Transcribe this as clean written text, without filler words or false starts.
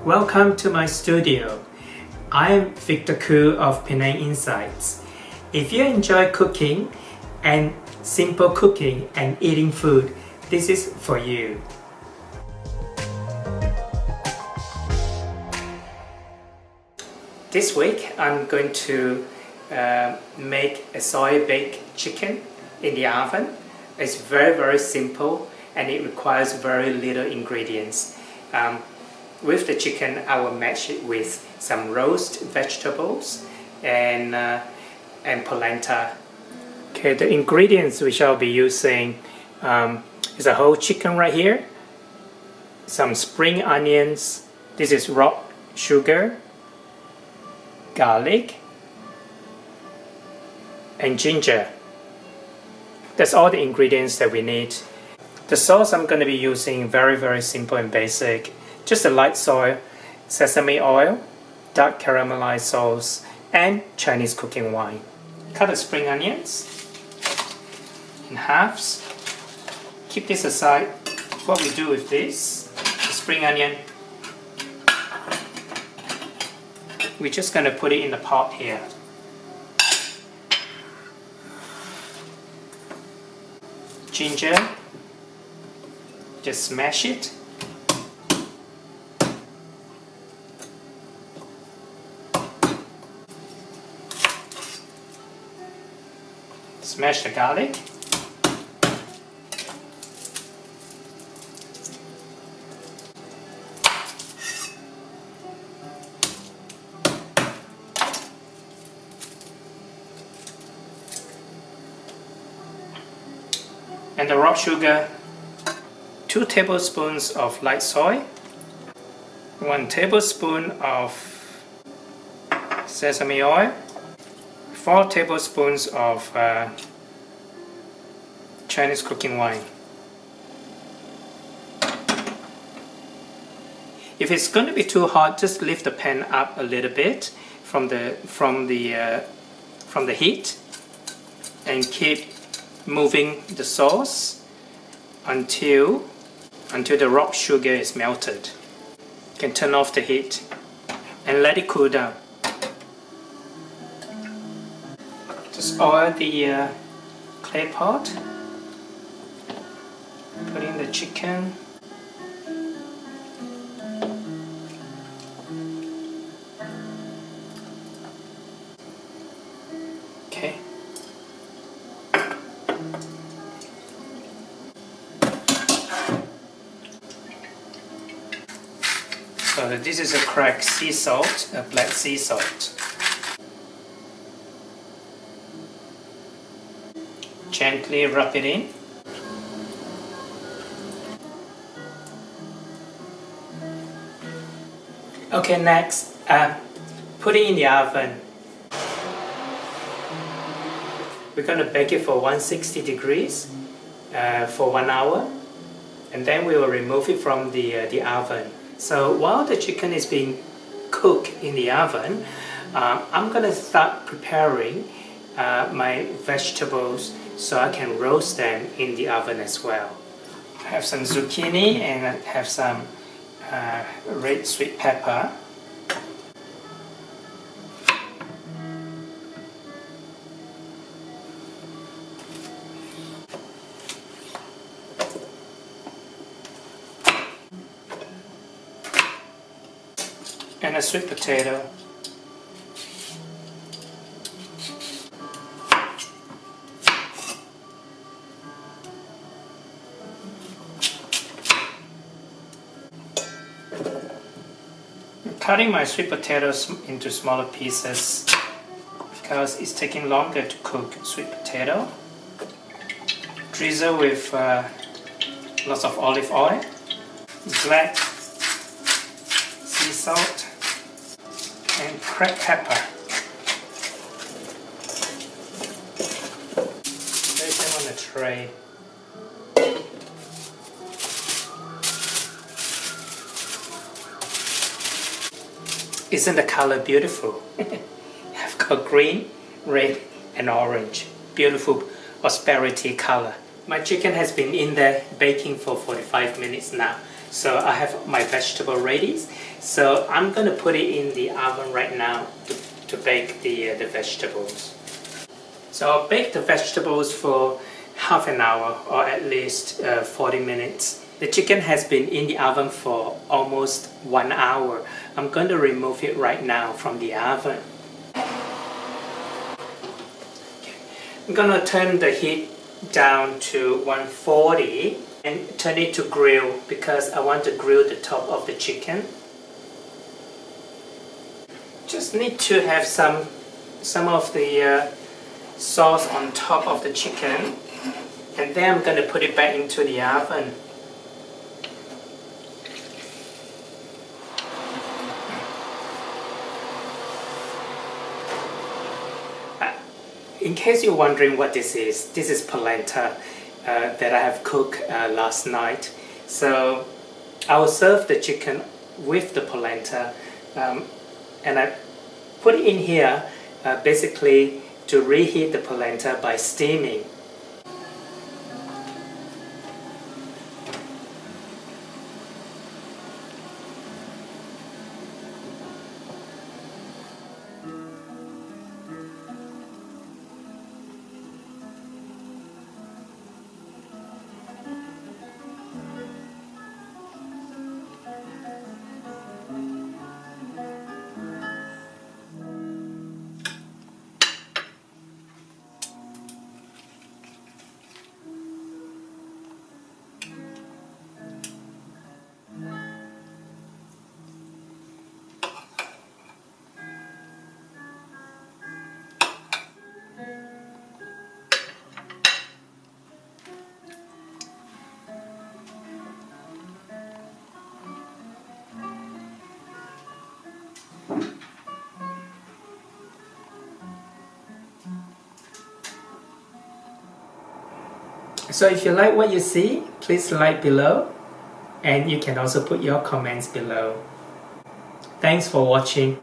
Welcome to my studio. I am Victor Koo of Penang Insights. If you enjoy cooking and simple cooking and eating food, this is for you. This week I'm going to make a soy-baked chicken in the oven. It's very simple and it requires very little ingredients. With the chicken, I will match it with some roast vegetables and polenta. Okay, the ingredients we shall be using is a whole chicken right here, some spring onions, this is raw sugar, garlic, and ginger. That's all the ingredients that we need. The sauce I'm going to be using very simple and basic. Just a light soy, sesame oil, dark caramelized sauce, and Chinese cooking wine. Cut the spring onions in halves. Keep this aside. What we do with this, the spring onion, we're just going to put it in the pot here. Ginger, just smash it. Smash the garlic. And the raw sugar, 2 tablespoons of light soy, 1 tablespoon of sesame oil, 4 tablespoons of Chinese cooking wine. If it's going to be too hot, just lift the pan up a little bit from the heat and keep moving the sauce until the raw sugar is melted. You can turn off the heat and let it cool down. Just oil the clay pot. Put in the chicken. Okay. So this is a cracked sea salt, a black sea salt. Gently rub it in. Okay, next, put it in the oven. We're going to bake it for 160 degrees for 1 hour, and then we will remove it from the oven. So while the chicken is being cooked in the oven, I'm going to start preparing my vegetables so I can roast them in the oven as well. I have some zucchini and I have some red sweet pepper. And a sweet potato. Cutting my sweet potatoes into smaller pieces because it's taking longer to cook sweet potato. Drizzle with lots of olive oil, black sea salt, and cracked pepper. Place them on a tray. Isn't the color beautiful? I've got green, red, and orange. Beautiful prosperity color. My chicken has been in there baking for 45 minutes now. So I have my vegetable ready. So I'm going to put it in the oven right now to bake the vegetables. So I'll bake the vegetables for half an hour or at least 40 minutes. The chicken has been in the oven for almost 1 hour. I'm going to remove it right now from the oven. I'm going to turn the heat down to 140 and turn it to grill because I want to grill the top of the chicken. Just need to have some of the sauce on top of the chicken, and then I'm going to put it back into the oven. In case you're wondering what this is polenta that I have cooked last night. So I will serve the chicken with the polenta, and I put it in here basically to reheat the polenta by steaming. So if you like what you see, please like below, and you can also put your comments below. Thanks for watching.